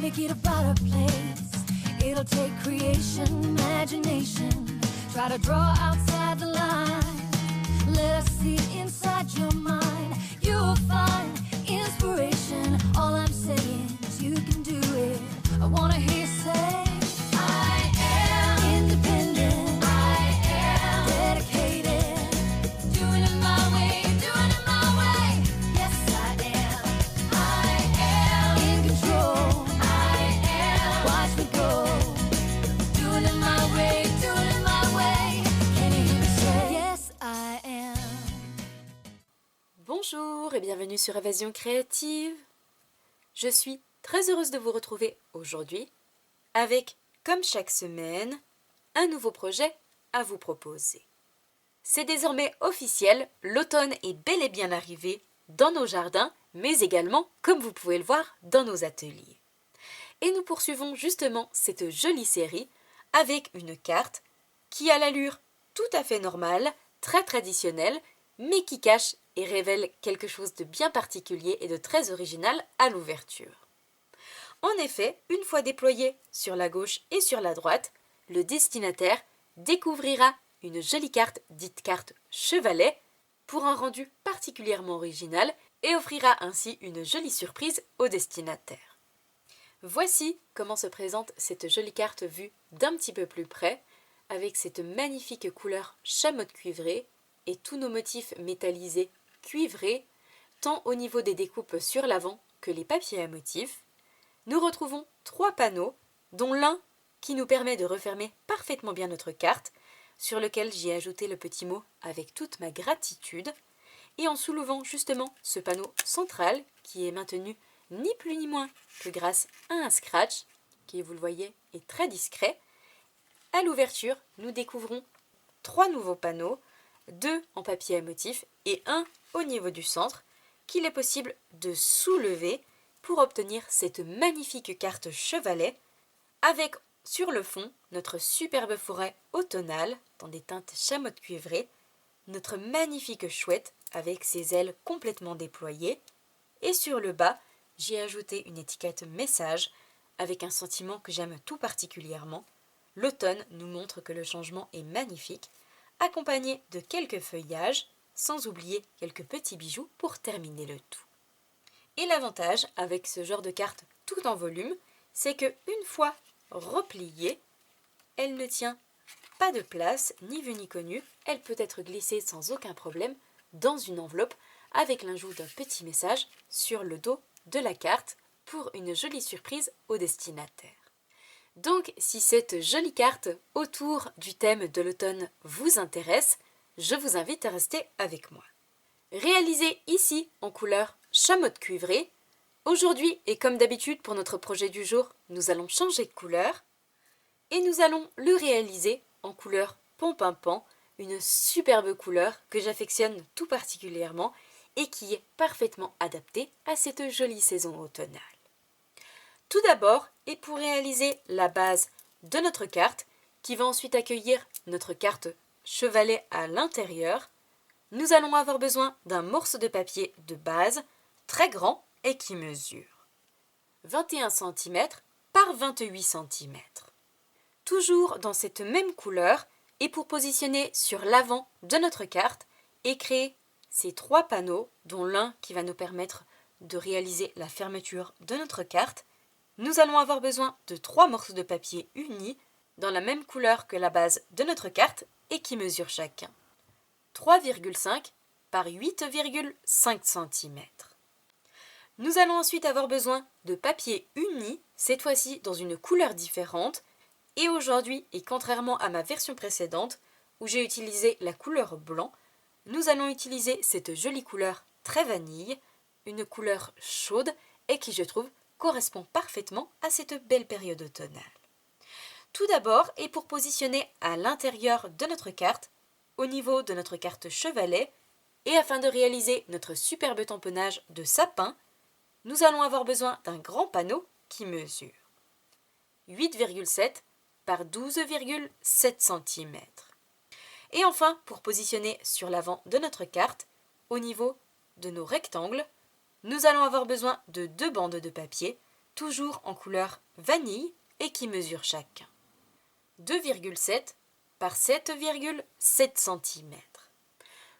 make it a better place. It'll take creation, imagination. Try to draw outside the line. Let us see inside your mind. You'll find inspiration. All I'm saying is you can do it. I wanna hear you say I am independent. I am dedicated. Doing it my way, doing it my way. Yes, I am. I am in control. I am. Watch me go. Doing it my way, doing it my way. Can you hear me say yes, I am? Bonjour et bienvenue sur Évasion Créative. Je suis très heureuse de vous retrouver aujourd'hui avec, comme chaque semaine, un nouveau projet à vous proposer. C'est désormais officiel, l'automne est bel et bien arrivé dans nos jardins, mais également, comme vous pouvez le voir, dans nos ateliers. Et nous poursuivons justement cette jolie série avec une carte qui a l'allure tout à fait normale, très traditionnelle, mais qui cache et révèle quelque chose de bien particulier et de très original à l'ouverture. En effet, une fois déployé sur la gauche et sur la droite, le destinataire découvrira une jolie carte dite carte chevalet pour un rendu particulièrement original et offrira ainsi une jolie surprise au destinataire. Voici comment se présente cette jolie carte vue d'un petit peu plus près, avec cette magnifique couleur chamotte cuivrée et tous nos motifs métallisés cuivrés, tant au niveau des découpes sur l'avant que les papiers à motifs. Nous retrouvons 3 panneaux, dont l'un qui nous permet de refermer parfaitement bien notre carte, sur lequel j'ai ajouté le petit mot « avec toute ma gratitude », et en soulevant justement ce panneau central qui est maintenu ni plus ni moins que grâce à un scratch, qui vous le voyez est très discret. À l'ouverture, nous découvrons 3 nouveaux panneaux, 2 en papier à motif et 1 au niveau du centre, qu'il est possible de soulever pour obtenir cette magnifique carte chevalet, avec sur le fond notre superbe forêt automnale dans des teintes chamotte cuivrées, notre magnifique chouette avec ses ailes complètement déployées, et sur le bas, j'ai ajouté une étiquette message avec un sentiment que j'aime tout particulièrement. L'automne nous montre que le changement est magnifique, accompagné de quelques feuillages, sans oublier quelques petits bijoux pour terminer le tout. Et l'avantage avec ce genre de carte tout en volume, c'est que une fois repliée, elle ne tient pas de place, ni vue ni connue, elle peut être glissée sans aucun problème dans une enveloppe avec l'ajout d'un petit message sur le dos de la carte pour une jolie surprise au destinataire. Donc, si cette jolie carte autour du thème de l'automne vous intéresse, je vous invite à rester avec moi. Réalisé ici en couleur chamotte cuivrée, aujourd'hui et comme d'habitude pour notre projet du jour, nous allons changer de couleur et nous allons le réaliser en couleur pompimpan, une superbe couleur que j'affectionne tout particulièrement et qui est parfaitement adaptée à cette jolie saison automnale. Tout d'abord, et pour réaliser la base de notre carte, qui va ensuite accueillir notre carte chevalet à l'intérieur, nous allons avoir besoin d'un morceau de papier de base très grand et qui mesure 21 cm par 28 cm. Toujours dans cette même couleur, et pour positionner sur l'avant de notre carte et créer ces 3 panneaux, dont l'un qui va nous permettre de réaliser la fermeture de notre carte, nous allons avoir besoin de 3 morceaux de papier unis dans la même couleur que la base de notre carte et qui mesurent chacun 3,5 par 8,5 cm. Nous allons ensuite avoir besoin de papier uni, cette fois-ci dans une couleur différente, et aujourd'hui, et contrairement à ma version précédente, où j'ai utilisé la couleur blanc, nous allons utiliser cette jolie couleur très vanille, une couleur chaude et qui, je trouve, correspond parfaitement à cette belle période automnale. Tout d'abord, et pour positionner à l'intérieur de notre carte, au niveau de notre carte chevalet, et afin de réaliser notre superbe tamponnage de sapin, nous allons avoir besoin d'un grand panneau qui mesure 8,7 par 12,7 cm. Et enfin, pour positionner sur l'avant de notre carte, au niveau de nos rectangles, nous allons avoir besoin de 2 bandes de papier toujours en couleur vanille et qui mesurent chacun 2,7 par 7,7 cm.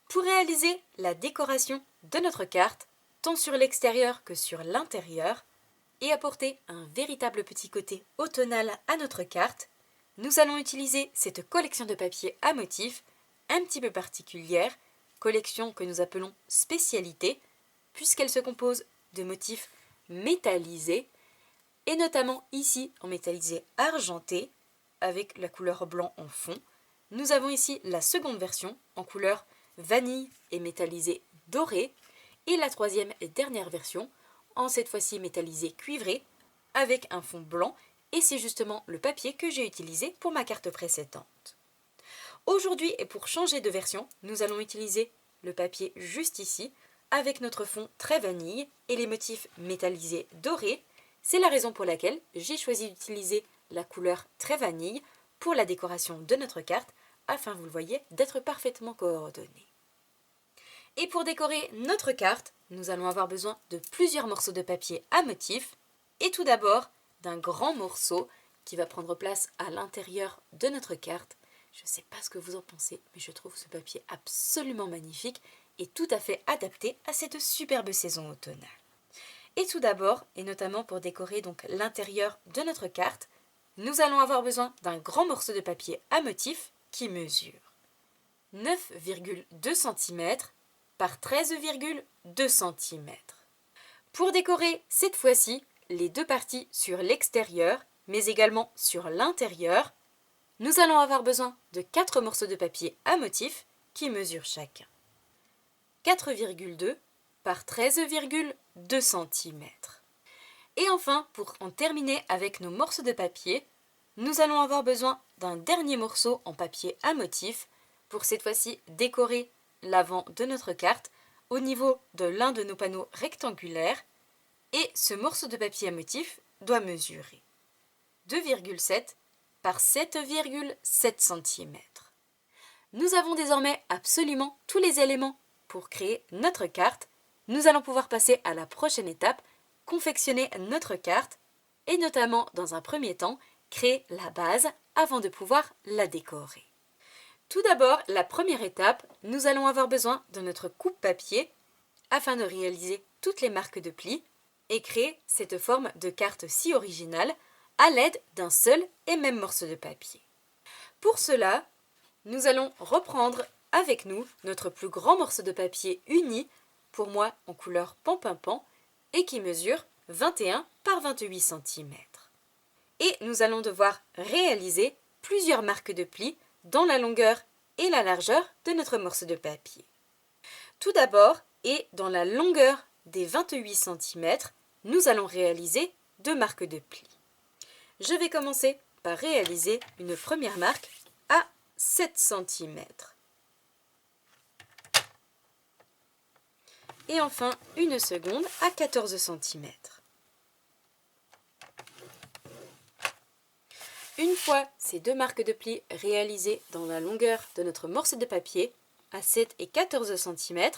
Pour réaliser la décoration de notre carte, tant sur l'extérieur que sur l'intérieur, et apporter un véritable petit côté automnal à notre carte, nous allons utiliser cette collection de papier à motifs un petit peu particulière, collection que nous appelons spécialité, puisqu'elle se compose de motifs métallisés, et notamment ici en métallisé argenté, avec la couleur blanc en fond. Nous avons ici la seconde version en couleur vanille et métallisé doré, et la troisième et dernière version en cette fois-ci métallisé cuivré, avec un fond blanc, et c'est justement le papier que j'ai utilisé pour ma carte précédente. Aujourd'hui, et pour changer de version, nous allons utiliser le papier juste ici, avec notre fond très vanille et les motifs métallisés dorés. C'est la raison pour laquelle j'ai choisi d'utiliser la couleur très vanille pour la décoration de notre carte, afin, vous le voyez, d'être parfaitement coordonnée. Et pour décorer notre carte, nous allons avoir besoin de plusieurs morceaux de papier à motifs, et tout d'abord d'un grand morceau qui va prendre place à l'intérieur de notre carte. Je ne sais pas ce que vous en pensez, mais je trouve ce papier absolument magnifique et tout à fait adapté à cette superbe saison automnale. Et tout d'abord, et notamment pour décorer donc l'intérieur de notre carte, nous allons avoir besoin d'un grand morceau de papier à motifs qui mesure 9,2 cm par 13,2 cm. Pour décorer cette fois-ci les deux parties sur l'extérieur, mais également sur l'intérieur, nous allons avoir besoin de 4 morceaux de papier à motifs qui mesurent chacun 4,2 par 13,2 cm. Et enfin, pour en terminer avec nos morceaux de papier, nous allons avoir besoin d'un dernier morceau en papier à motifs pour cette fois-ci décorer l'avant de notre carte au niveau de l'un de nos panneaux rectangulaires, et ce morceau de papier à motifs doit mesurer 2,7 par 7,7 cm. Nous avons désormais absolument tous les éléments pour créer notre carte. Nous allons pouvoir passer à la prochaine étape, confectionner notre carte, et notamment dans un premier temps, créer la base avant de pouvoir la décorer. Tout d'abord, la première étape, nous allons avoir besoin de notre coupe-papier afin de réaliser toutes les marques de plis et créer cette forme de carte si originale à l'aide d'un seul et même morceau de papier. Pour cela, nous allons reprendre avec nous notre plus grand morceau de papier uni, pour moi en couleur pan-pan-pan, et qui mesure 21 par 28 cm. Et nous allons devoir réaliser plusieurs marques de plis dans la longueur et la largeur de notre morceau de papier. Tout d'abord, et dans la longueur des 28 cm, nous allons réaliser 2 marques de plis. Je vais commencer par réaliser une première marque à 7 cm. Et enfin, une seconde à 14 cm. Une fois ces 2 marques de plis réalisées dans la longueur de notre morceau de papier, à 7 et 14 cm,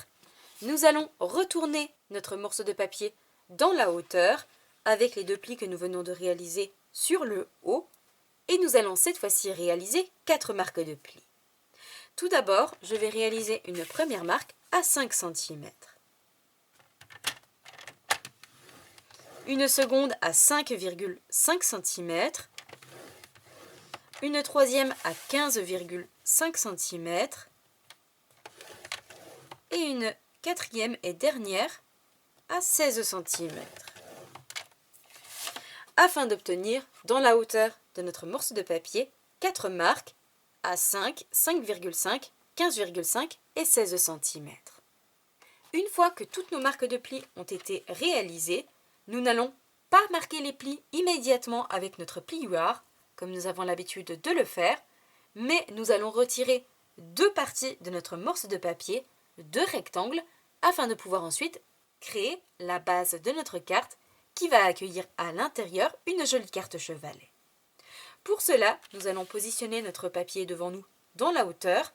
nous allons retourner notre morceau de papier dans la hauteur avec les 2 plis que nous venons de réaliser sur le haut, et nous allons cette fois-ci réaliser 4 marques de plis. Tout d'abord, je vais réaliser une première marque à 5 cm. Une seconde à 5,5 cm. Une troisième à 15,5 cm. Et une quatrième et dernière à 16 cm. Afin d'obtenir, dans la hauteur de notre morceau de papier, 4 marques à 5, 5,5, 15,5 et 16 cm. Une fois que toutes nos marques de plis ont été réalisées, nous n'allons pas marquer les plis immédiatement avec notre pliuar, comme nous avons l'habitude de le faire, mais nous allons retirer 2 parties de notre morceau de papier, 2 rectangles, afin de pouvoir ensuite créer la base de notre carte qui va accueillir à l'intérieur une jolie carte chevalet. Pour cela, nous allons positionner notre papier devant nous dans la hauteur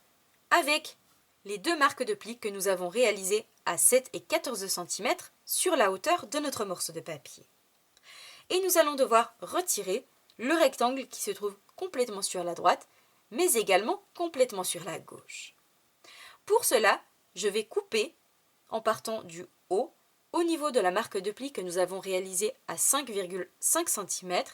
avec les 2 marques de plis que nous avons réalisées à 7 et 14 cm sur la hauteur de notre morceau de papier. Et nous allons devoir retirer le rectangle qui se trouve complètement sur la droite, mais également complètement sur la gauche. Pour cela, je vais couper en partant du haut au niveau de la marque de pli que nous avons réalisée à 5,5 cm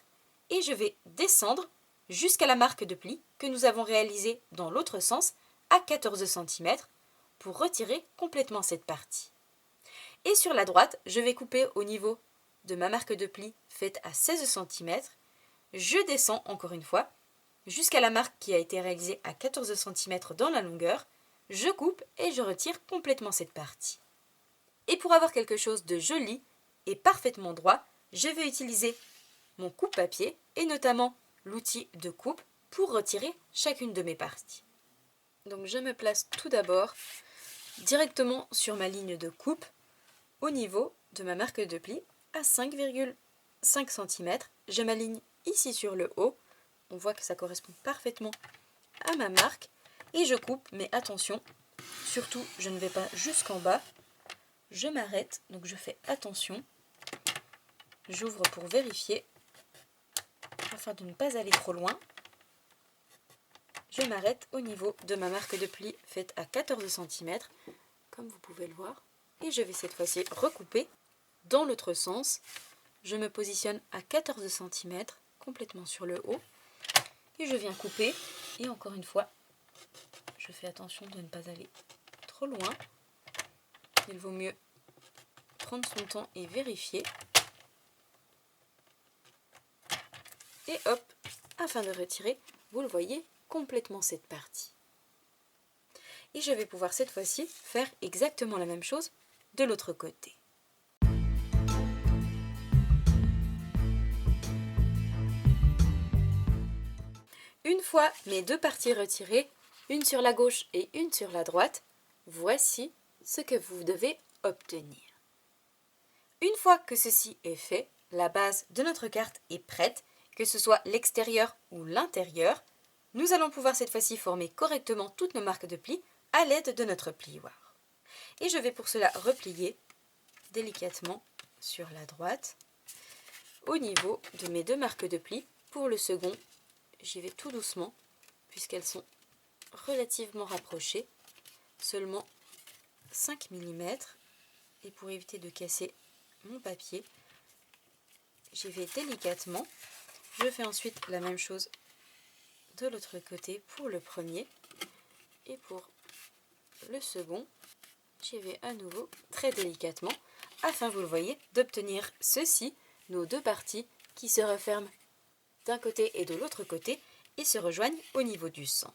et je vais descendre jusqu'à la marque de pli que nous avons réalisée dans l'autre sens à 14 cm pour retirer complètement cette partie. Et sur la droite, je vais couper au niveau de ma marque de pli faite à 16 cm. Je descends encore une fois jusqu'à la marque qui a été réalisée à 14 cm dans la longueur. Je coupe et je retire complètement cette partie. Et pour avoir quelque chose de joli et parfaitement droit, je vais utiliser mon coupe-papier et notamment l'outil de coupe pour retirer chacune de mes parties. Donc je me place tout d'abord directement sur ma ligne de coupe au niveau de ma marque de pli à 5,5 cm. Je m'aligne ici sur le haut. On voit que ça correspond parfaitement à ma marque. Et je coupe, mais attention, surtout je ne vais pas jusqu'en bas. Je m'arrête, donc je fais attention. J'ouvre pour vérifier, afin de ne pas aller trop loin. Je m'arrête au niveau de ma marque de pli faite à 14 cm, comme vous pouvez le voir. Et je vais cette fois-ci recouper dans l'autre sens. Je me positionne à 14 cm, complètement sur le haut. Et je viens couper. Et encore une fois, je fais attention de ne pas aller trop loin. Il vaut mieux prendre son temps et vérifier. Et hop, afin de retirer, vous le voyez, complètement cette partie. Et je vais pouvoir cette fois-ci faire exactement la même chose de l'autre côté. Une fois mes deux parties retirées, une sur la gauche et une sur la droite, voici ce que vous devez obtenir. Une fois que ceci est fait, la base de notre carte est prête, que ce soit l'extérieur ou l'intérieur. Nous allons pouvoir cette fois-ci former correctement toutes nos marques de plis à l'aide de notre plioir. Et je vais pour cela replier délicatement sur la droite au niveau de mes deux marques de plis. Pour le second, j'y vais tout doucement puisqu'elles sont relativement rapprochées, seulement 5 mm. Et pour éviter de casser mon papier, j'y vais délicatement. Je fais ensuite la même chose de l'autre côté pour le premier et pour le second, j'y vais à nouveau très délicatement afin, vous le voyez, d'obtenir ceci, nos deux parties qui se referment d'un côté et de l'autre côté et se rejoignent au niveau du centre.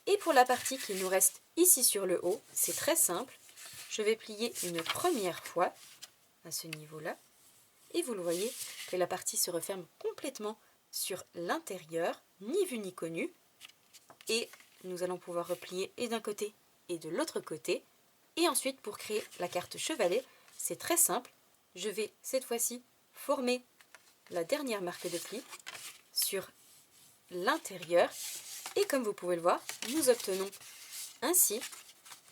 Et pour la partie qui nous reste ici sur le haut, c'est très simple. Je vais plier une première fois à ce niveau-là et vous le voyez que la partie se referme complètement sur l'intérieur, ni vu ni connu. Et nous allons pouvoir replier et d'un côté et de l'autre côté. Et ensuite, pour créer la carte chevalet, c'est très simple. Je vais cette fois-ci former la dernière marque de pli sur l'intérieur. Et comme vous pouvez le voir, nous obtenons ainsi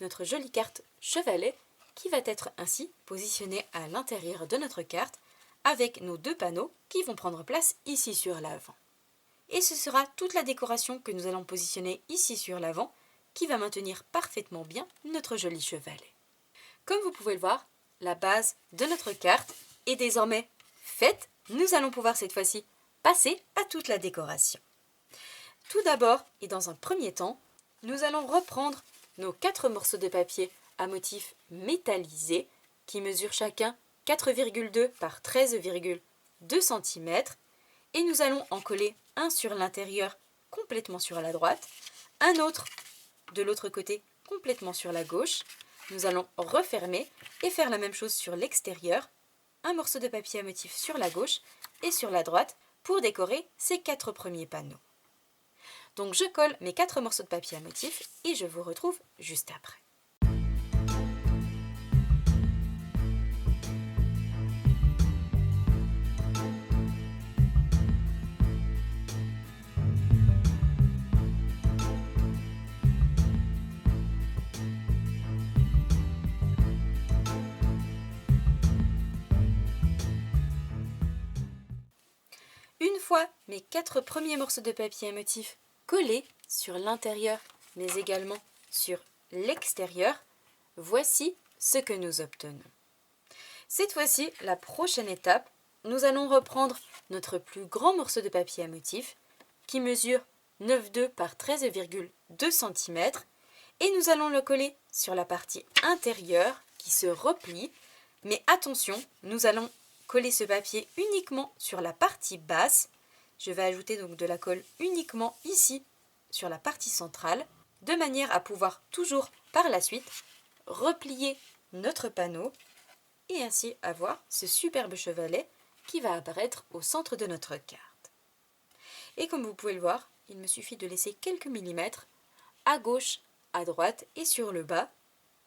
notre jolie carte chevalet qui va être ainsi positionnée à l'intérieur de notre carte avec nos deux panneaux qui vont prendre place ici sur l'avant. Et ce sera toute la décoration que nous allons positionner ici sur l'avant qui va maintenir parfaitement bien notre joli chevalet. Comme vous pouvez le voir, la base de notre carte est désormais faite. Nous allons pouvoir cette fois-ci passer à toute la décoration. Tout d'abord et dans un premier temps, nous allons reprendre nos 4 morceaux de papier à motif métallisé qui mesurent chacun 4,2 par 13,2 cm et nous allons en coller un sur l'intérieur complètement sur la droite, un autre de l'autre côté complètement sur la gauche. Nous allons refermer et faire la même chose sur l'extérieur, un morceau de papier à motif sur la gauche et sur la droite pour décorer ces 4 premiers panneaux. Donc je colle mes 4 morceaux de papier à motif et je vous retrouve juste après. fois mes 4 premiers morceaux de papier à motif collés sur l'intérieur mais également sur l'extérieur, voici ce que nous obtenons. Cette fois-ci, la prochaine étape, nous allons reprendre notre plus grand morceau de papier à motif qui mesure 9,2 par 13,2 cm et nous allons le coller sur la partie intérieure qui se replie. Mais attention, nous allons coller ce papier uniquement sur la partie basse. Je vais ajouter donc de la colle uniquement ici sur la partie centrale, de manière à pouvoir toujours par la suite replier notre panneau et ainsi avoir ce superbe chevalet qui va apparaître au centre de notre carte. Et comme vous pouvez le voir, il me suffit de laisser quelques millimètres à gauche, à droite et sur le bas,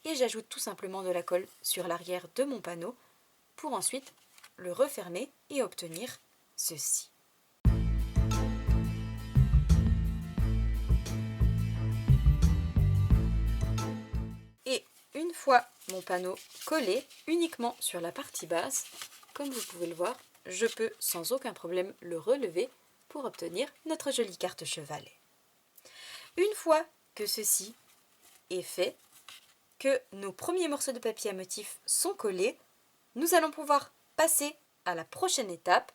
et j'ajoute tout simplement de la colle sur l'arrière de mon panneau pour ensuite le refermer et obtenir ceci. Et une fois mon panneau collé uniquement sur la partie basse, comme vous pouvez le voir, je peux sans aucun problème le relever pour obtenir notre jolie carte chevalet. Une fois que ceci est fait, que nos premiers morceaux de papier à motif sont collés, nous allons pouvoir passer à la prochaine étape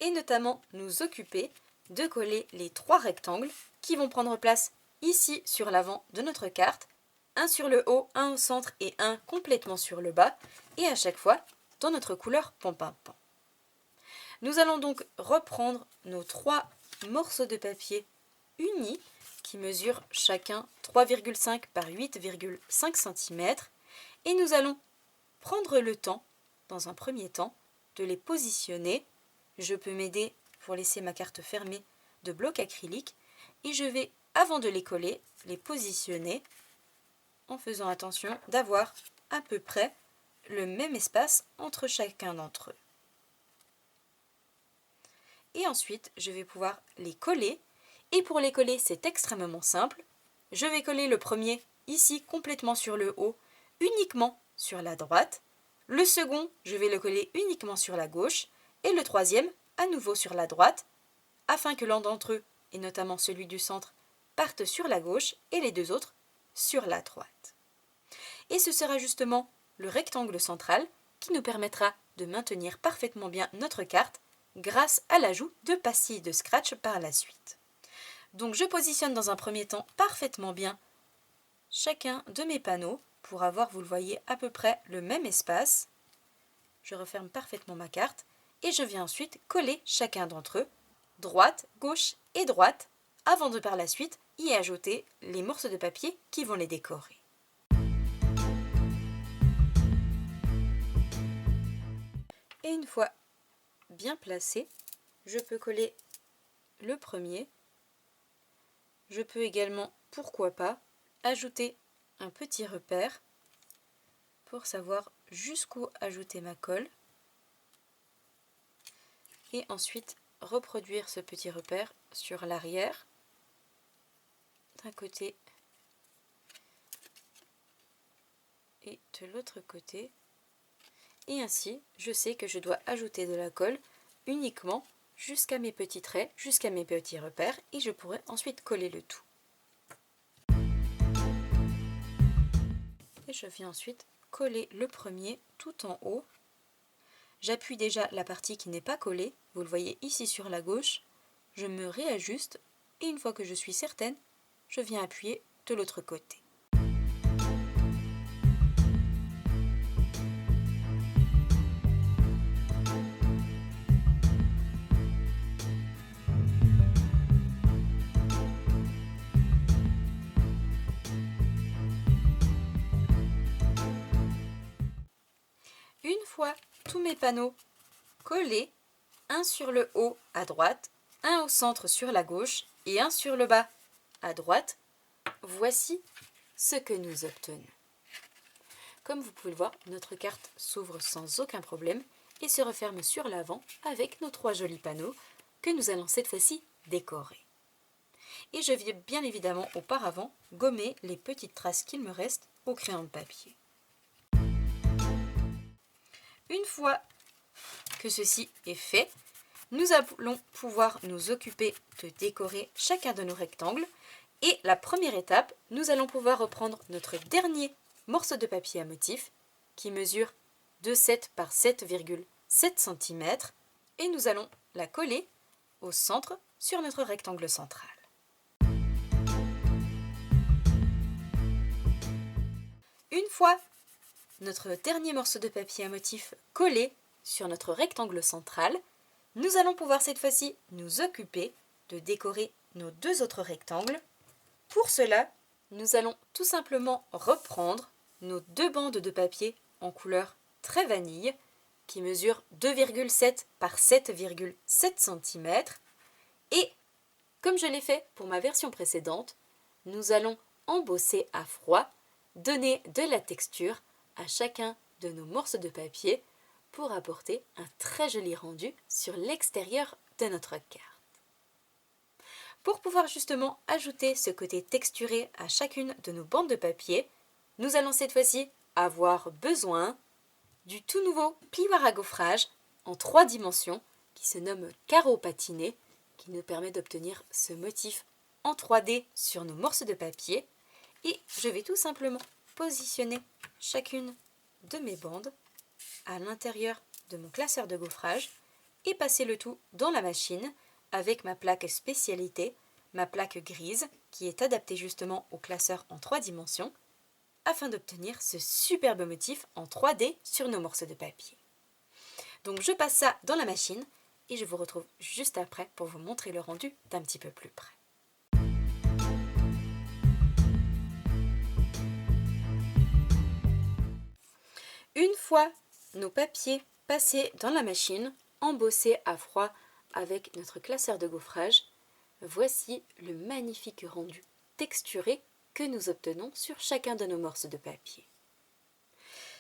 et notamment nous occuper de coller les 3 rectangles qui vont prendre place ici sur l'avant de notre carte, un sur le haut, un au centre et un complètement sur le bas, et à chaque fois dans notre couleur pan-pan-pan. Nous allons donc reprendre nos 3 morceaux de papier unis qui mesurent chacun 3,5 par 8,5 cm et nous allons prendre le temps, dans un premier temps, de les positionner. Je peux m'aider pour laisser ma carte fermée de bloc acrylique et je vais, avant de les coller, les positionner en faisant attention d'avoir à peu près le même espace entre chacun d'entre eux. Et ensuite, je vais pouvoir les coller. Et pour les coller, c'est extrêmement simple. Je vais coller le premier ici complètement sur le haut, uniquement sur la droite. Le second, je vais le coller uniquement sur la gauche. Et le troisième, à nouveau sur la droite, afin que l'un d'entre eux, et notamment celui du centre, partent sur la gauche et les 2 autres sur la droite. Et ce sera justement le rectangle central qui nous permettra de maintenir parfaitement bien notre carte grâce à l'ajout de pastilles de scratch par la suite. Donc je positionne dans un premier temps parfaitement bien chacun de mes panneaux pour avoir, vous le voyez, à peu près le même espace. Je referme parfaitement ma carte et je viens ensuite coller chacun d'entre eux, droite, gauche et droite, avant de par la suite y ajouter les morceaux de papier qui vont les décorer. Et une fois bien placé, je peux coller le premier. Je peux également, pourquoi pas, ajouter un petit repère pour savoir jusqu'où ajouter ma colle. Et ensuite reproduire ce petit repère sur l'arrière, d'un côté et de l'autre côté. Et ainsi, je sais que je dois ajouter de la colle uniquement jusqu'à mes petits traits, jusqu'à mes petits repères, et je pourrai ensuite coller le tout. Et je viens ensuite coller le premier tout en haut. J'appuie déjà la partie qui n'est pas collée, vous le voyez ici sur la gauche, je me réajuste, et une fois que je suis certaine, je viens appuyer de l'autre côté. Une fois tous mes panneaux collés, un sur le haut à droite, un au centre sur la gauche et un sur le bas à droite, voici ce que nous obtenons. Comme vous pouvez le voir, notre carte s'ouvre sans aucun problème et se referme sur l'avant avec nos 3 jolis panneaux que nous allons cette fois-ci décorer. Et je vais bien évidemment auparavant gommer les petites traces qu'il me reste au crayon de papier. Une fois que ceci est fait, nous allons pouvoir nous occuper de décorer chacun de nos rectangles. Et la première étape, nous allons pouvoir reprendre notre dernier morceau de papier à motif qui mesure 2,7 par 7,7 cm et nous allons la coller au centre sur notre rectangle central. Une fois notre dernier morceau de papier à motif collé sur notre rectangle central, nous allons pouvoir cette fois-ci nous occuper de décorer nos deux autres rectangles. Pour cela, nous allons tout simplement reprendre nos deux bandes de papier en couleur très vanille qui mesurent 2,7 par 7,7 cm et, comme je l'ai fait pour ma version précédente, nous allons embosser à froid, donner de la texture à chacun de nos morceaux de papier pour apporter un très joli rendu sur l'extérieur de notre carte. Pour pouvoir justement ajouter ce côté texturé à chacune de nos bandes de papier, nous allons cette fois-ci avoir besoin du tout nouveau plioir à gaufrage en 3 dimensions qui se nomme carreau patiné, qui nous permet d'obtenir ce motif en 3D sur nos morceaux de papier. Et je vais tout simplement positionner chacune de mes bandes à l'intérieur de mon classeur de gaufrage et passer le tout dans la machine avec ma plaque spécialité, ma plaque grise qui est adaptée justement au classeur en 3 dimensions afin d'obtenir ce superbe motif en 3D sur nos morceaux de papier. Donc je passe ça dans la machine et je vous retrouve juste après pour vous montrer le rendu d'un petit peu plus près. Une fois nos papiers passés dans la machine, embossés à froid avec notre classeur de gaufrage, voici le magnifique rendu texturé que nous obtenons sur chacun de nos morceaux de papier.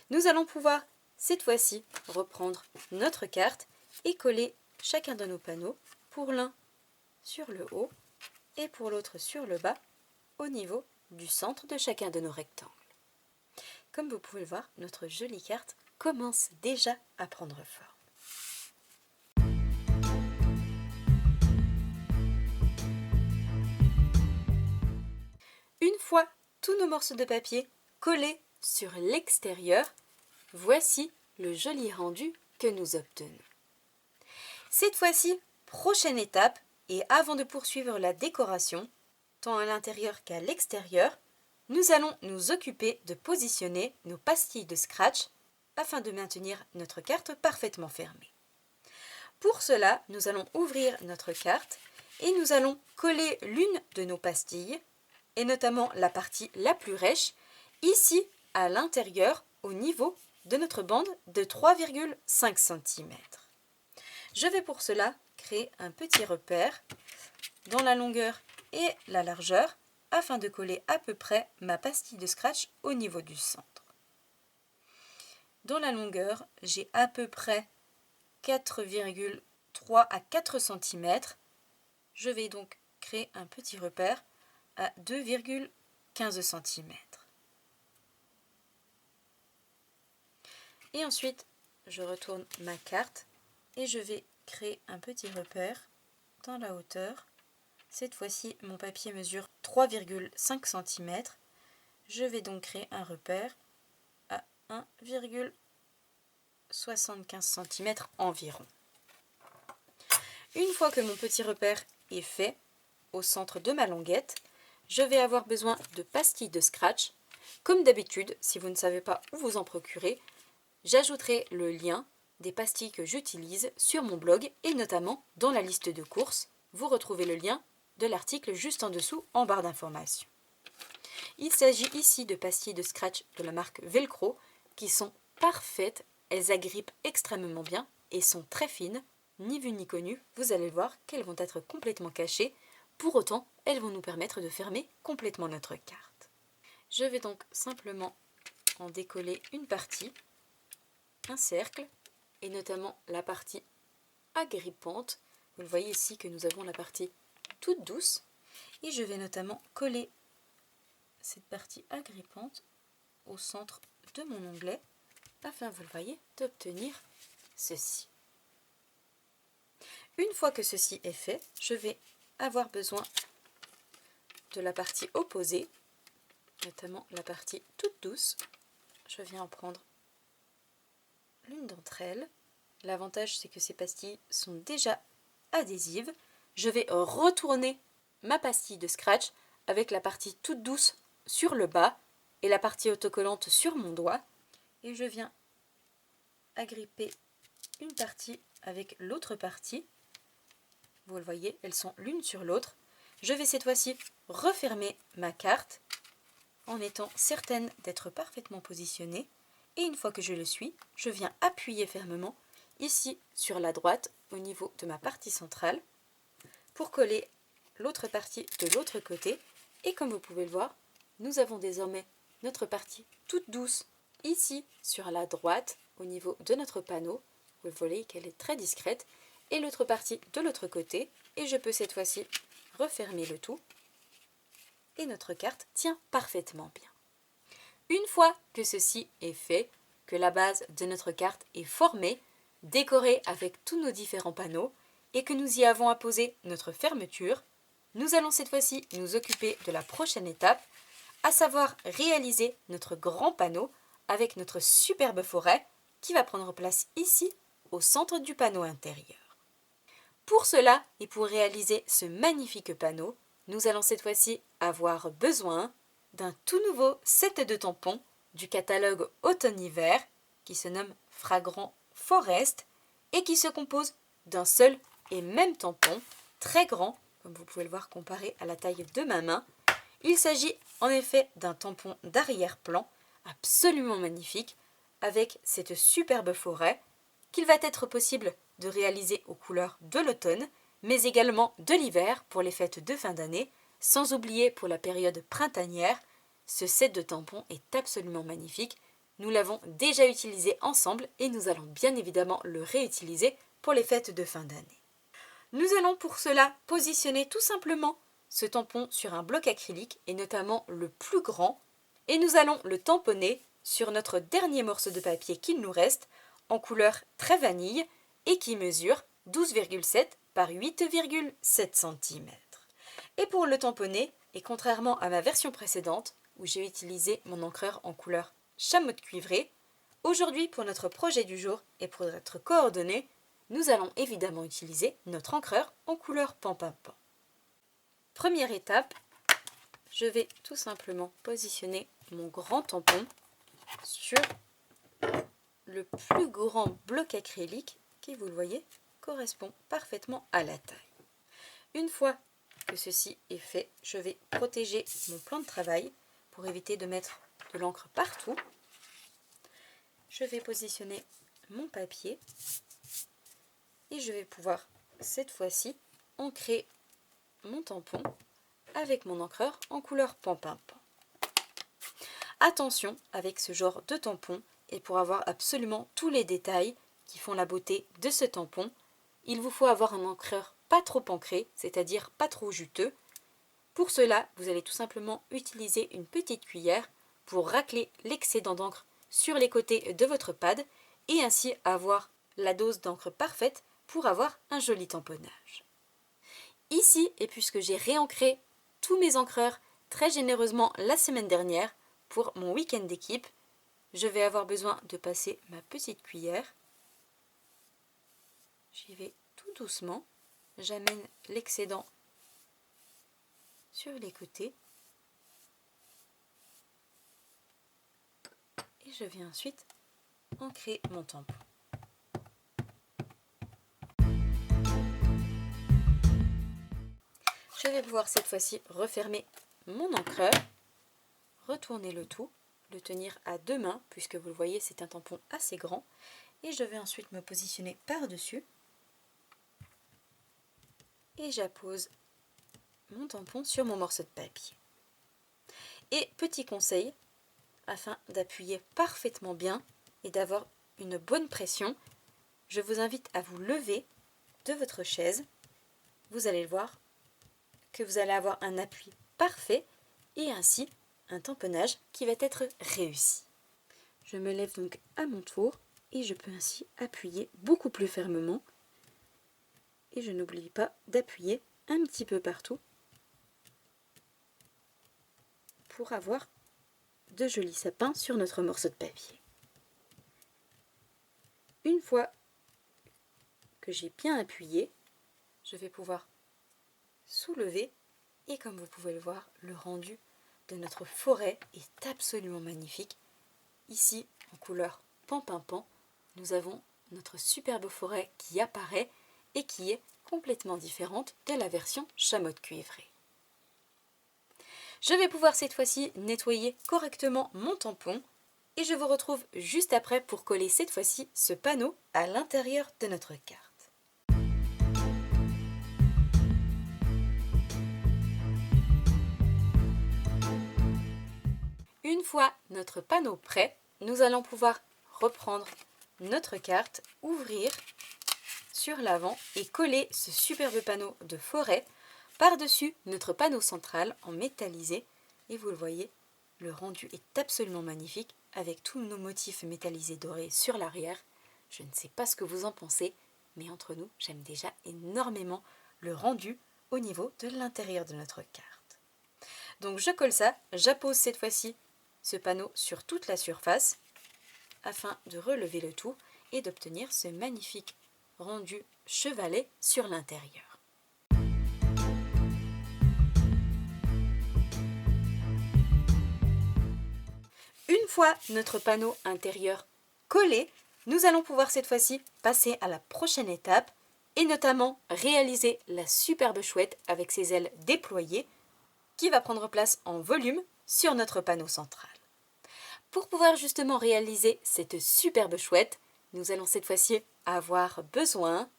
Nous allons pouvoir cette fois-ci reprendre notre carte et coller chacun de nos panneaux, pour l'un sur le haut et pour l'autre sur le bas, au niveau du centre de chacun de nos rectangles. Comme vous pouvez le voir, notre jolie carte commence déjà à prendre forme. Une fois tous nos morceaux de papier collés sur l'extérieur, voici le joli rendu que nous obtenons. Cette fois-ci, prochaine étape, et avant de poursuivre la décoration, tant à l'intérieur qu'à l'extérieur, nous allons nous occuper de positionner nos pastilles de scratch afin de maintenir notre carte parfaitement fermée. Pour cela, nous allons ouvrir notre carte et nous allons coller l'une de nos pastilles, et notamment la partie la plus rêche, ici à l'intérieur au niveau de notre bande de 3,5 cm. Je vais pour cela créer un petit repère dans la longueur et la largeur afin de coller à peu près ma pastille de scratch au niveau du centre. Dans la longueur, j'ai à peu près 4,3 à 4 cm. Je vais donc créer un petit repère à 2,15 cm. Et ensuite, je retourne ma carte et je vais créer un petit repère dans la hauteur. Cette fois-ci, mon papier mesure 3,5 cm. Je vais donc créer un repère à 1,75 cm environ. Une fois que mon petit repère est fait, au centre de ma languette, je vais avoir besoin de pastilles de scratch. Comme d'habitude, si vous ne savez pas où vous en procurer, j'ajouterai le lien des pastilles que j'utilise sur mon blog et notamment dans la liste de courses. Vous retrouvez le lien de l'article juste en dessous en barre d'informations. Il s'agit ici de pastilles de scratch de la marque Velcro qui sont parfaites, elles agrippent extrêmement bien et sont très fines. Ni vues ni connues, vous allez voir qu'elles vont être complètement cachées. Pour autant, elles vont nous permettre de fermer complètement notre carte. Je vais donc simplement en décoller une partie, un cercle, et notamment la partie agrippante. Vous le voyez ici que nous avons la partie toute douce. Et je vais notamment coller cette partie agrippante au centre de mon onglet, afin, vous le voyez, d'obtenir ceci. Une fois que ceci est fait, je vais avoir besoin de la partie opposée, notamment la partie toute douce. Je viens en prendre l'une d'entre elles. L'avantage, c'est que ces pastilles sont déjà adhésives. Je vais retourner ma pastille de scratch avec la partie toute douce sur le bas et la partie autocollante sur mon doigt. Et je viens agripper une partie avec l'autre partie. Vous le voyez, elles sont l'une sur l'autre. Je vais cette fois-ci refermer ma carte en étant certaine d'être parfaitement positionnée. Et une fois que je le suis, je viens appuyer fermement ici sur la droite au niveau de ma partie centrale pour coller l'autre partie de l'autre côté. Et comme vous pouvez le voir, nous avons désormais notre partie toute douce ici sur la droite au niveau de notre panneau. Vous voyez qu'elle est très discrète. Et l'autre partie de l'autre côté. Et je peux cette fois-ci refermer le tout. Et notre carte tient parfaitement bien. Une fois que ceci est fait, que la base de notre carte est formée, décorée avec tous nos différents panneaux, et que nous y avons apposé notre fermeture, nous allons cette fois-ci nous occuper de la prochaine étape, à savoir réaliser notre grand panneau avec notre superbe forêt qui va prendre place ici, au centre du panneau intérieur. Pour cela, et pour réaliser ce magnifique panneau, nous allons cette fois-ci avoir besoin d'un tout nouveau set de tampons du catalogue automne-hiver qui se nomme Fragrant Forest et qui se compose d'un seul et même tampon très grand, comme vous pouvez le voir comparé à la taille de ma main. Il s'agit en effet d'un tampon d'arrière-plan absolument magnifique avec cette superbe forêt qu'il va être possible de réaliser aux couleurs de l'automne, mais également de l'hiver pour les fêtes de fin d'année, sans oublier pour la période printanière. Ce set de tampons est absolument magnifique. Nous l'avons déjà utilisé ensemble et nous allons bien évidemment le réutiliser pour les fêtes de fin d'année. Nous allons pour cela positionner tout simplement ce tampon sur un bloc acrylique et notamment le plus grand, et nous allons le tamponner sur notre dernier morceau de papier qu'il nous reste en couleur très vanille et qui mesure 12,7 par 8,7 cm. Et pour le tamponner, et contrairement à ma version précédente où j'ai utilisé mon encreur en couleur chameau de cuivré, aujourd'hui pour notre projet du jour et pour notre coordonnée, nous allons évidemment utiliser notre encreur en couleur pan-pan-pan. Première étape, je vais tout simplement positionner mon grand tampon sur le plus grand bloc acrylique qui, vous le voyez, correspond parfaitement à la taille. Une fois que ceci est fait, je vais protéger mon plan de travail pour éviter de mettre de l'encre partout. Je vais positionner mon papier et je vais pouvoir cette fois-ci ancrer mon tampon avec mon encreur en couleur pan-pan-pan. Attention avec ce genre de tampon, et pour avoir absolument tous les détails qui font la beauté de ce tampon, il vous faut avoir un encreur pas trop ancré, c'est-à-dire pas trop juteux. Pour cela, vous allez tout simplement utiliser une petite cuillère pour racler l'excédent d'encre sur les côtés de votre pad et ainsi avoir la dose d'encre parfaite pour avoir un joli tamponnage. Ici, et puisque j'ai réancré tous mes encreurs très généreusement la semaine dernière pour mon week-end d'équipe, je vais avoir besoin de passer ma petite cuillère. J'y vais tout doucement. J'amène l'excédent sur les côtés. Et je viens ensuite ancrer mon tampon. Je vais pouvoir cette fois-ci refermer mon encreur, retourner le tout, le tenir à deux mains, puisque vous le voyez, c'est un tampon assez grand. Et je vais ensuite me positionner par-dessus. Et j'appose mon tampon sur mon morceau de papier. Et petit conseil, afin d'appuyer parfaitement bien et d'avoir une bonne pression, je vous invite à vous lever de votre chaise. Vous allez le voir que vous allez avoir un appui parfait et ainsi un tamponnage qui va être réussi. Je me lève donc à mon tour et je peux ainsi appuyer beaucoup plus fermement Et je n'oublie pas d'appuyer un petit peu partout pour avoir de jolis sapins sur notre morceau de papier. Une fois que j'ai bien appuyé, je vais pouvoir soulever et comme vous pouvez le voir, le rendu de notre forêt est absolument magnifique. Ici, en couleur pan-pan-pan, nous avons notre superbe forêt qui apparaît et qui est complètement différente de la version chamotte cuivrée. Je vais pouvoir cette fois-ci nettoyer correctement mon tampon et je vous retrouve juste après pour coller cette fois-ci ce panneau à l'intérieur de notre carte. Une fois notre panneau prêt, nous allons pouvoir reprendre notre carte, ouvrir sur l'avant et coller ce superbe panneau de forêt par-dessus notre panneau central en métallisé. Et vous le voyez, le rendu est absolument magnifique avec tous nos motifs métallisés dorés sur l'arrière. Je ne sais pas ce que vous en pensez, mais entre nous, j'aime déjà énormément le rendu au niveau de l'intérieur de notre carte. Donc je colle ça, j'appose cette fois-ci ce panneau sur toute la surface afin de relever le tout et d'obtenir ce magnifique rendu chevalet sur l'intérieur. Une fois notre panneau intérieur collé, nous allons pouvoir cette fois-ci passer à la prochaine étape et notamment réaliser la superbe chouette avec ses ailes déployées qui va prendre place en volume sur notre panneau central. Pour pouvoir justement réaliser cette superbe chouette, nous allons cette fois-ci avoir besoin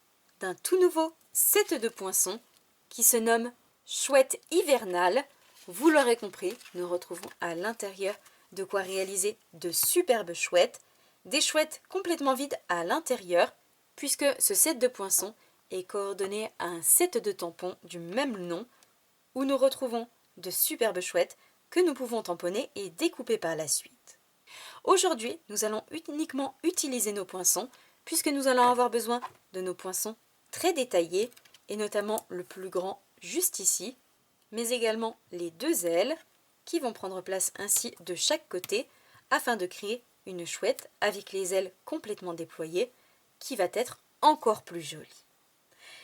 d'un tout nouveau set de poinçons qui se nomme Chouette hivernale. Vous l'aurez compris, nous retrouvons à l'intérieur de quoi réaliser de superbes chouettes, des chouettes complètement vides à l'intérieur, puisque ce set de poinçons est coordonné à un set de tampons du même nom, où nous retrouvons de superbes chouettes que nous pouvons tamponner et découper par la suite. Aujourd'hui, nous allons uniquement utiliser nos poinçons, puisque nous allons avoir besoin de nos poinçons très détaillés, et notamment le plus grand juste ici, mais également les deux ailes, qui vont prendre place ainsi de chaque côté, afin de créer une chouette avec les ailes complètement déployées, qui va être encore plus jolie.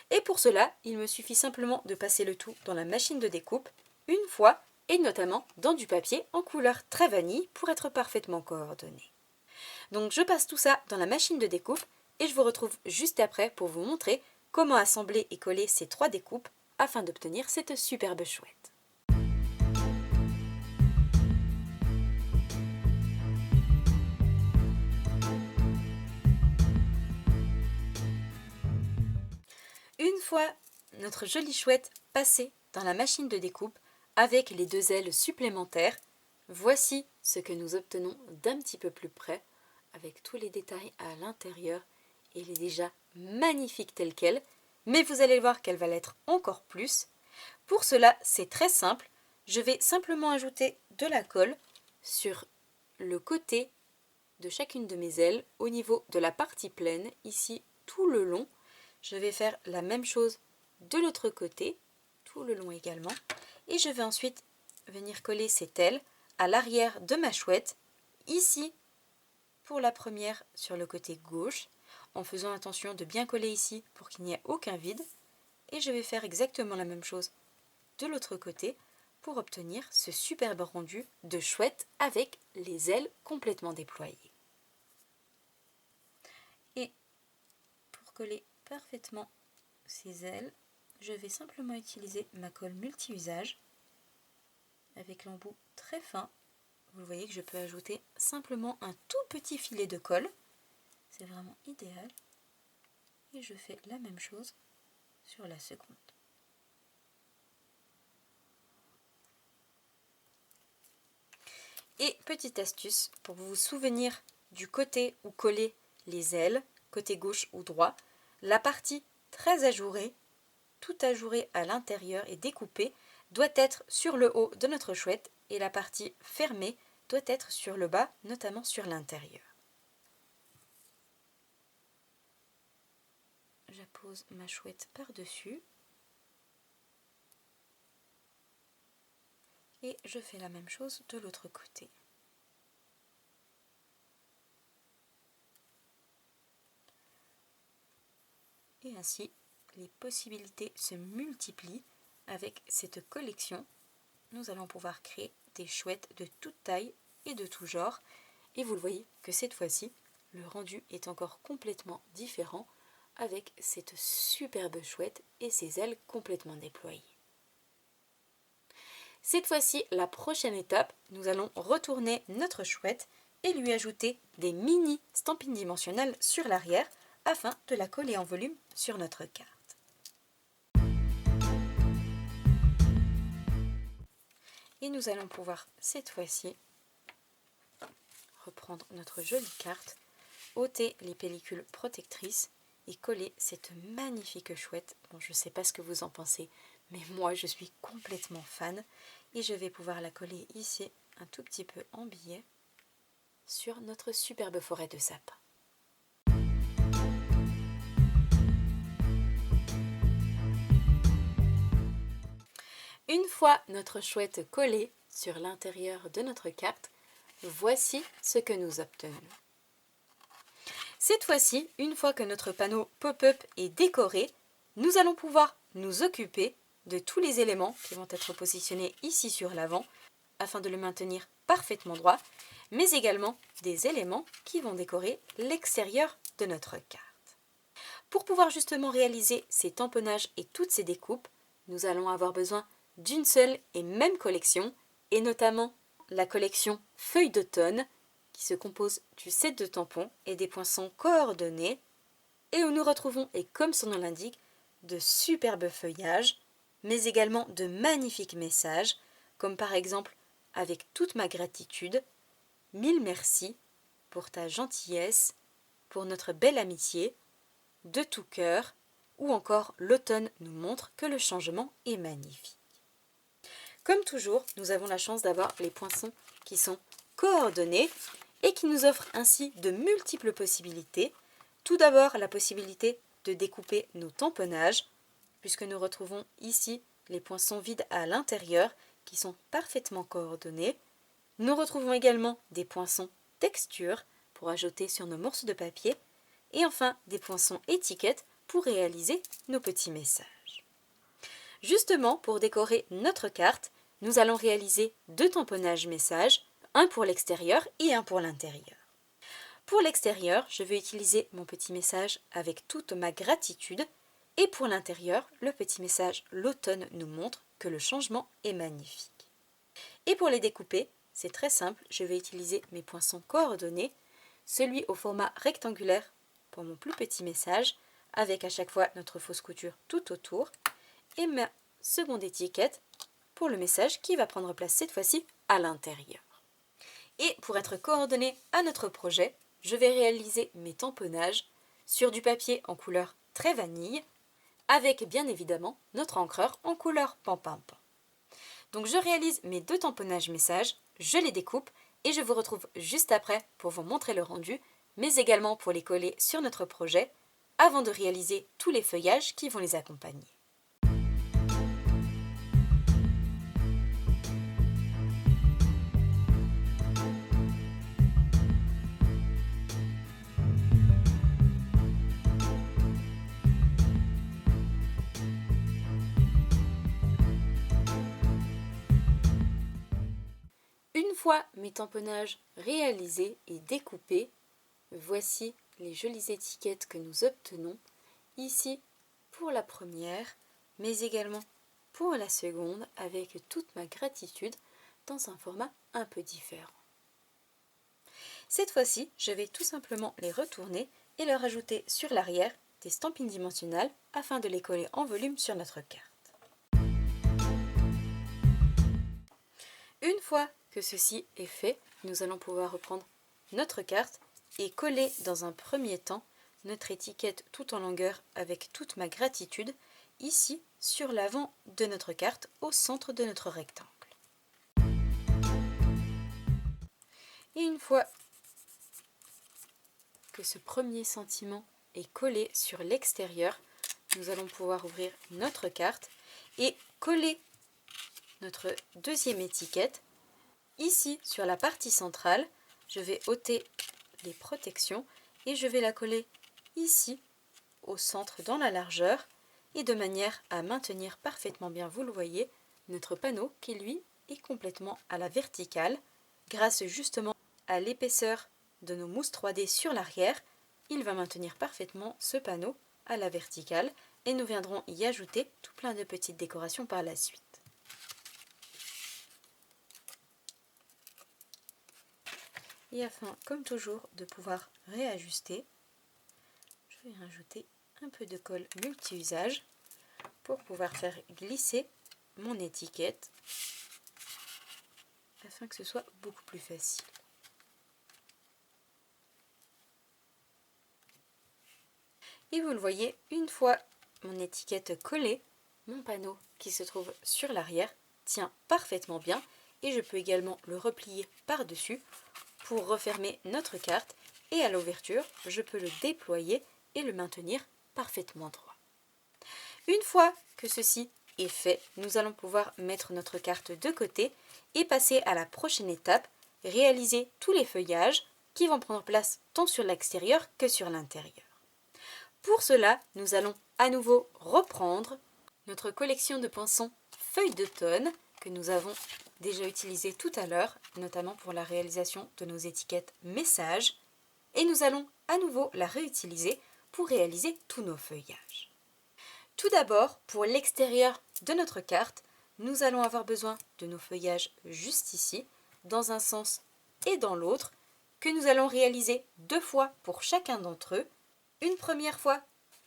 Et pour cela, il me suffit simplement de passer le tout dans la machine de découpe, une fois, et notamment dans du papier en couleur très vanille pour être parfaitement coordonné. Donc je passe tout ça dans la machine de découpe et je vous retrouve juste après pour vous montrer comment assembler et coller ces trois découpes afin d'obtenir cette superbe chouette. Une fois notre jolie chouette passée dans la machine de découpe avec les deux ailes supplémentaires, voici ce que nous obtenons d'un petit peu plus près avec tous les détails à l'intérieur. Elle est déjà magnifique telle qu'elle, mais vous allez voir qu'elle va l'être encore plus. Pour cela, c'est très simple. Je vais simplement ajouter de la colle sur le côté de chacune de mes ailes au niveau de la partie pleine, ici tout le long. Je vais faire la même chose de l'autre côté, tout le long également. Et je vais ensuite venir coller cette aile à l'arrière de ma chouette, ici pour la première sur le côté gauche, en faisant attention de bien coller ici pour qu'il n'y ait aucun vide. Et je vais faire exactement la même chose de l'autre côté pour obtenir ce superbe rendu de chouette avec les ailes complètement déployées. Et pour coller parfaitement ces ailes, je vais simplement utiliser ma colle multi-usage avec l'embout très fin. Vous voyez que je peux ajouter simplement un tout petit filet de colle. C'est vraiment idéal. Et je fais la même chose sur la seconde. Et petite astuce pour vous souvenir du côté où coller les ailes, côté gauche ou droit, la partie très ajourée, tout ajourée à l'intérieur et découpée, doit être sur le haut de notre chouette et la partie fermée doit être sur le bas, notamment sur l'intérieur. J'appuie pose ma chouette par-dessus. Et je fais la même chose de l'autre côté. Et ainsi, les possibilités se multiplient avec cette collection. Nous allons pouvoir créer des chouettes de toute taille et de tout genre. Et vous le voyez que cette fois-ci, le rendu est encore complètement différent avec cette superbe chouette et ses ailes complètement déployées. Cette fois-ci, la prochaine étape, nous allons retourner notre chouette et lui ajouter des mini stampines dimensionnelles sur l'arrière afin de la coller en volume sur notre carte. Et nous allons pouvoir cette fois-ci reprendre notre jolie carte, ôter les pellicules protectrices et coller cette magnifique chouette. Bon, je ne sais pas ce que vous en pensez, mais moi je suis complètement fan et je vais pouvoir la coller ici un tout petit peu en billet sur notre superbe forêt de sapin. Une fois notre chouette collée sur l'intérieur de notre carte, voici ce que nous obtenons. Cette fois-ci, une fois que notre panneau pop-up est décoré, nous allons pouvoir nous occuper de tous les éléments qui vont être positionnés ici sur l'avant afin de le maintenir parfaitement droit, mais également des éléments qui vont décorer l'extérieur de notre carte. Pour pouvoir justement réaliser ces tamponnages et toutes ces découpes, nous allons avoir besoin d'une seule et même collection, et notamment la collection Feuilles d'automne, qui se compose du set de tampons et des poinçons coordonnés, et où nous retrouvons, et comme son nom l'indique, de superbes feuillages, mais également de magnifiques messages, comme par exemple « Avec toute ma gratitude »,« Mille merci »,« Pour ta gentillesse »,« Pour notre belle amitié »,« De tout cœur » ou encore « L'automne nous montre que le changement est magnifique ». Comme toujours, nous avons la chance d'avoir les poinçons qui sont coordonnés et qui nous offrent ainsi de multiples possibilités. Tout d'abord, la possibilité de découper nos tamponnages, puisque nous retrouvons ici les poinçons vides à l'intérieur qui sont parfaitement coordonnés. Nous retrouvons également des poinçons texture pour ajouter sur nos morceaux de papier et enfin des poinçons étiquettes pour réaliser nos petits messages. Justement, pour décorer notre carte, nous allons réaliser 2 tamponnages messages, un pour l'extérieur et un pour l'intérieur. Pour l'extérieur, je vais utiliser mon petit message avec toute ma gratitude et pour l'intérieur, le petit message « L'automne nous montre que le changement est magnifique ». Et pour les découper, c'est très simple, je vais utiliser mes poinçons coordonnés, celui au format rectangulaire pour mon plus petit message, avec à chaque fois notre fausse couture tout autour, et ma seconde étiquette pour le message qui va prendre place cette fois-ci à l'intérieur. Et pour être coordonné à notre projet, je vais réaliser mes tamponnages sur du papier en couleur très vanille, avec bien évidemment notre encreur en couleur pan-pan-pan. Donc je réalise mes 2 tamponnages messages, je les découpe et je vous retrouve juste après pour vous montrer le rendu, mais également pour les coller sur notre projet, avant de réaliser tous les feuillages qui vont les accompagner. Une fois mes tamponnages réalisés et découpés, voici les jolies étiquettes que nous obtenons, ici pour la première, mais également pour la seconde, avec toute ma gratitude dans un format un peu différent. Cette fois-ci, je vais tout simplement les retourner et leur ajouter sur l'arrière des stampines dimensionnelles afin de les coller en volume sur notre carte. Une fois que ceci est fait, nous allons pouvoir reprendre notre carte et coller dans un premier temps notre étiquette tout en longueur avec toute ma gratitude ici sur l'avant de notre carte au centre de notre rectangle. Et une fois que ce premier sentiment est collé sur l'extérieur, nous allons pouvoir ouvrir notre carte et coller notre deuxième étiquette. Ici, sur la partie centrale, je vais ôter les protections et je vais la coller ici, au centre, dans la largeur, et de manière à maintenir parfaitement bien, vous le voyez, notre panneau qui, lui, est complètement à la verticale. Grâce justement à l'épaisseur de nos mousses 3D sur l'arrière, il va maintenir parfaitement ce panneau à la verticale et nous viendrons y ajouter tout plein de petites décorations par la suite. Et afin, comme toujours, de pouvoir réajuster, je vais rajouter un peu de colle multi-usage pour pouvoir faire glisser mon étiquette afin que ce soit beaucoup plus facile. Et vous le voyez, une fois mon étiquette collée, mon panneau qui se trouve sur l'arrière tient parfaitement bien et je peux également le replier par-dessus pour refermer notre carte et à l'ouverture, je peux le déployer et le maintenir parfaitement droit. Une fois que ceci est fait, nous allons pouvoir mettre notre carte de côté et passer à la prochaine étape, réaliser tous les feuillages qui vont prendre place tant sur l'extérieur que sur l'intérieur. Pour cela, nous allons à nouveau reprendre notre collection de poinçons feuilles d'automne que nous avons déjà utilisé tout à l'heure, notamment pour la réalisation de nos étiquettes messages, et nous allons à nouveau la réutiliser pour réaliser tous nos feuillages. Tout d'abord, pour l'extérieur de notre carte, nous allons avoir besoin de nos feuillages juste ici, dans un sens et dans l'autre, que nous allons réaliser 2 fois pour chacun d'entre eux. Une première fois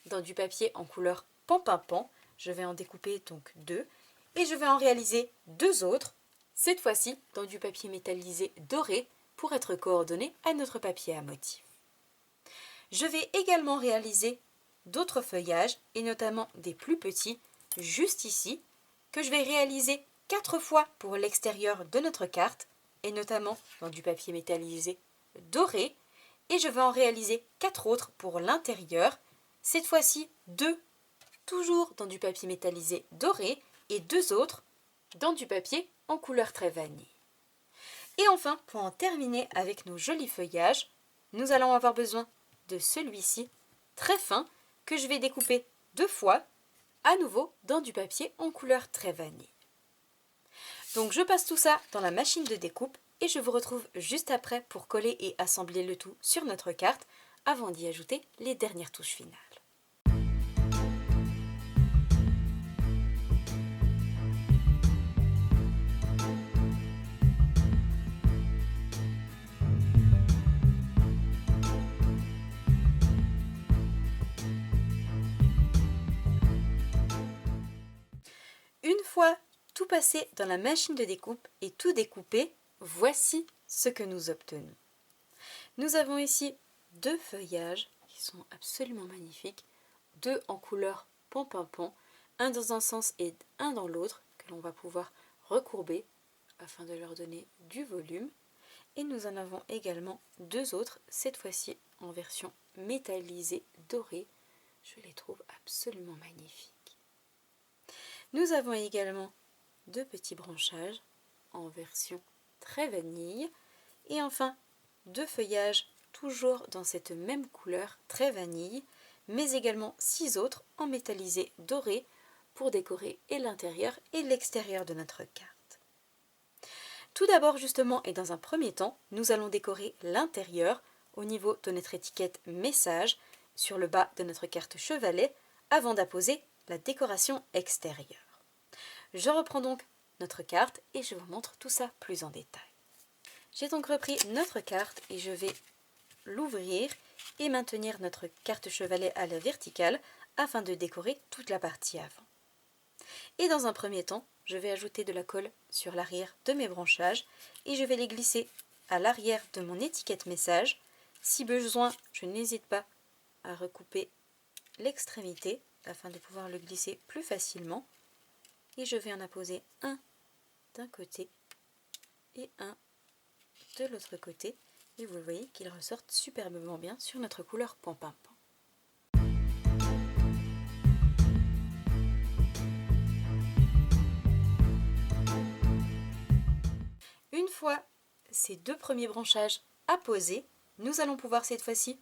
dans du papier en couleur pan-pan-pan, je vais en découper donc 2, et je vais en réaliser 2 autres, cette fois-ci dans du papier métallisé doré pour être coordonné à notre papier à motif. Je vais également réaliser d'autres feuillages, et notamment des plus petits, juste ici, que je vais réaliser 4 fois pour l'extérieur de notre carte, et notamment dans du papier métallisé doré, et je vais en réaliser 4 autres pour l'intérieur, cette fois-ci 2, toujours dans du papier métallisé doré, et 2 autres dans du papier en couleur très vanille. Et enfin, pour en terminer avec nos jolis feuillages, nous allons avoir besoin de celui-ci, très fin, que je vais découper 2 fois, à nouveau dans du papier en couleur très vanille. Donc je passe tout ça dans la machine de découpe et je vous retrouve juste après pour coller et assembler le tout sur notre carte avant d'y ajouter les dernières touches finales. Une fois tout passé dans la machine de découpe et tout découpé, voici ce que nous obtenons. Nous avons ici 2 feuillages qui sont absolument magnifiques, 2 en couleur pan-pan-pan, un dans un sens et un dans l'autre, que l'on va pouvoir recourber afin de leur donner du volume. Et nous en avons également 2 autres, cette fois-ci en version métallisée dorée. Je les trouve absolument magnifiques. Nous avons également 2 petits branchages en version très vanille et enfin 2 feuillages toujours dans cette même couleur très vanille, mais également 6 autres en métallisé doré pour décorer et l'intérieur et l'extérieur de notre carte. Tout d'abord justement et dans un premier temps, nous allons décorer l'intérieur au niveau de notre étiquette message sur le bas de notre carte chevalet avant d'apposer la décoration extérieure. Je reprends donc notre carte et je vous montre tout ça plus en détail. J'ai donc repris notre carte et je vais l'ouvrir et maintenir notre carte chevalet à la verticale afin de décorer toute la partie avant. Et dans un premier temps, je vais ajouter de la colle sur l'arrière de mes branchages et je vais les glisser à l'arrière de mon étiquette message. Si besoin, je n'hésite pas à recouper l'extrémité afin de pouvoir le glisser plus facilement. Et je vais en apposer un d'un côté et un de l'autre côté. Et vous voyez qu'ils ressortent superbement bien sur notre couleur pan-pan-pan. Une fois ces 2 premiers branchages apposés, nous allons pouvoir cette fois-ci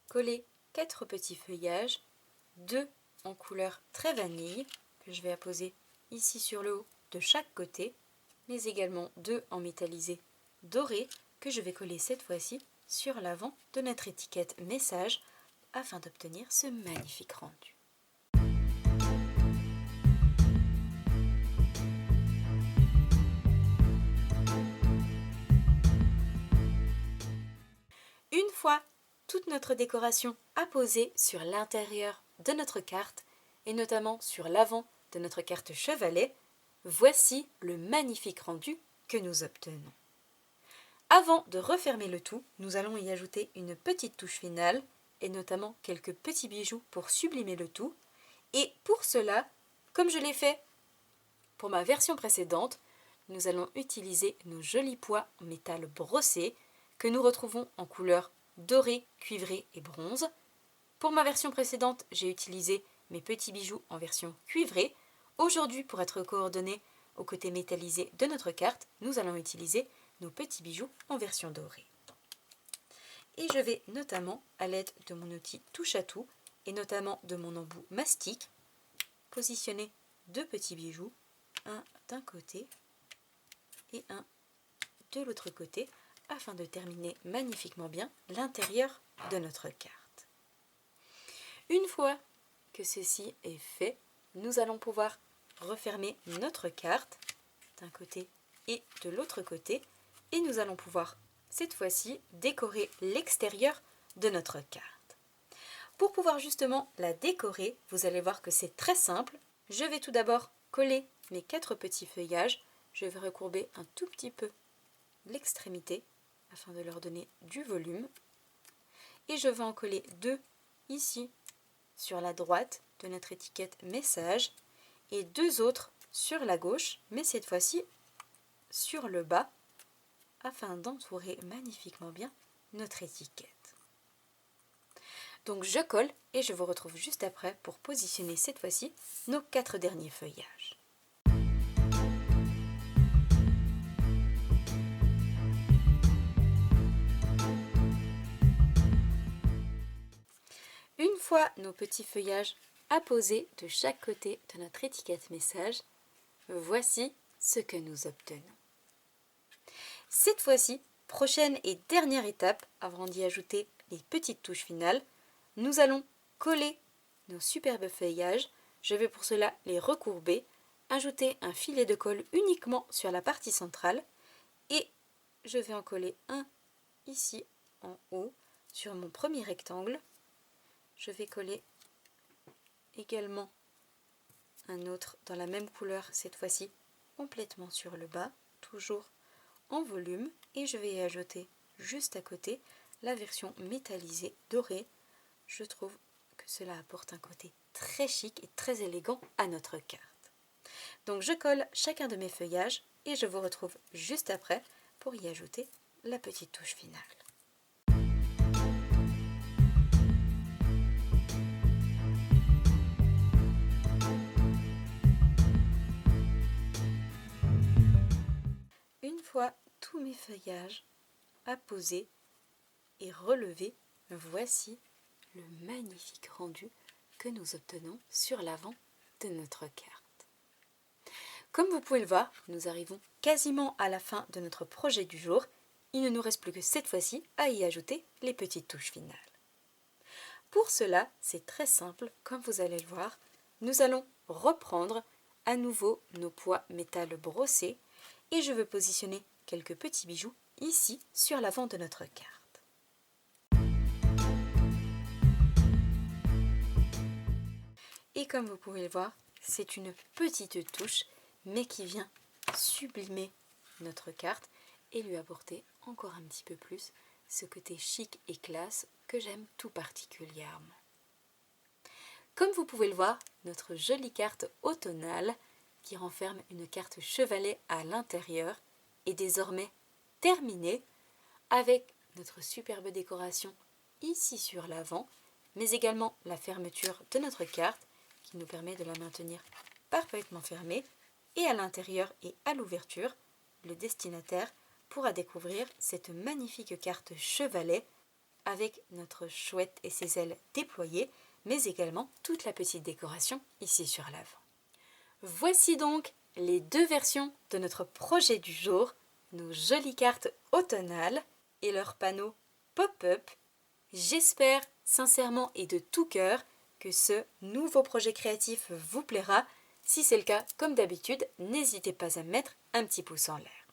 coller 4 petits feuillages, 2 en couleur très vanille, que je vais apposer ici sur le haut de chaque côté, mais également 2 en métallisé doré, que je vais coller cette fois-ci sur l'avant de notre étiquette message, afin d'obtenir ce magnifique rendu. Une fois toute notre décoration apposée sur l'intérieur de notre carte, et notamment sur l'avant de notre carte chevalet, voici le magnifique rendu que nous obtenons. Avant de refermer le tout, nous allons y ajouter une petite touche finale, et notamment quelques petits bijoux pour sublimer le tout. Et pour cela, comme je l'ai fait pour ma version précédente, nous allons utiliser nos jolis pois en métal brossé, que nous retrouvons en couleur doré, cuivré et bronze. Pour ma version précédente, j'ai utilisé mes petits bijoux en version cuivrée. Aujourd'hui, pour être coordonnés au côté métallisé de notre carte, nous allons utiliser nos petits bijoux en version dorée. Et je vais notamment, à l'aide de mon outil touche à tout, et notamment de mon embout mastic, positionner 2 petits bijoux, un d'un côté et un de l'autre côté, afin de terminer magnifiquement bien l'intérieur de notre carte. Une fois que ceci est fait, nous allons pouvoir refermer notre carte d'un côté et de l'autre côté, et nous allons pouvoir cette fois-ci décorer l'extérieur de notre carte. Pour pouvoir justement la décorer, vous allez voir que c'est très simple. Je vais tout d'abord coller mes 4 petits feuillages. Je vais recourber un tout petit peu l'extrémité afin de leur donner du volume. Et je vais en coller 2 ici sur la droite de notre étiquette message et 2 autres sur la gauche, mais cette fois-ci sur le bas, afin d'entourer magnifiquement bien notre étiquette. Donc je colle et je vous retrouve juste après pour positionner cette fois-ci nos 4 derniers feuillages. Une fois nos petits feuillages apposés de chaque côté de notre étiquette message, voici ce que nous obtenons. Cette fois-ci, prochaine et dernière étape, avant d'y ajouter les petites touches finales, nous allons coller nos superbes feuillages. Je vais pour cela les recourber, ajouter un filet de colle uniquement sur la partie centrale et je vais en coller un ici en haut sur mon premier rectangle. Je vais coller également un autre dans la même couleur, cette fois-ci complètement sur le bas, toujours en volume, et je vais y ajouter juste à côté la version métallisée dorée. Je trouve que cela apporte un côté très chic et très élégant à notre carte. Donc je colle chacun de mes feuillages et je vous retrouve juste après pour y ajouter la petite touche finale. Une fois tous mes feuillages apposés et relevés, voici le magnifique rendu que nous obtenons sur l'avant de notre carte. Comme vous pouvez le voir, nous arrivons quasiment à la fin de notre projet du jour. Il ne nous reste plus que cette fois-ci à y ajouter les petites touches finales. Pour cela, c'est très simple, comme vous allez le voir. Nous allons reprendre à nouveau nos pois métal brossés et je veux positionner quelques petits bijoux ici sur l'avant de notre carte. Et comme vous pouvez le voir, c'est une petite touche, mais qui vient sublimer notre carte et lui apporter encore un petit peu plus ce côté chic et classe que j'aime tout particulièrement. Comme vous pouvez le voir, notre jolie carte automnale qui renferme une carte chevalet à l'intérieur est désormais terminée avec notre superbe décoration ici sur l'avant, mais également la fermeture de notre carte qui nous permet de la maintenir parfaitement fermée, et à l'intérieur et à l'ouverture le destinataire pourra découvrir cette magnifique carte chevalet avec notre chouette et ses ailes déployées, mais également toute la petite décoration ici sur l'avant. Voici donc les deux versions de notre projet du jour, nos jolies cartes automnales et leurs panneaux pop-up. J'espère sincèrement et de tout cœur que ce nouveau projet créatif vous plaira. Si c'est le cas, comme d'habitude, n'hésitez pas à mettre un petit pouce en l'air.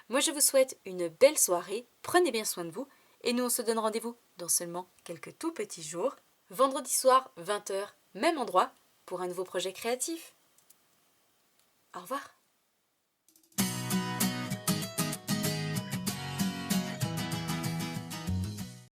Moi, je vous souhaite une belle soirée, prenez bien soin de vous, et nous on se donne rendez-vous dans seulement quelques tout petits jours, vendredi soir, 20h, même endroit, pour un nouveau projet créatif. Au revoir.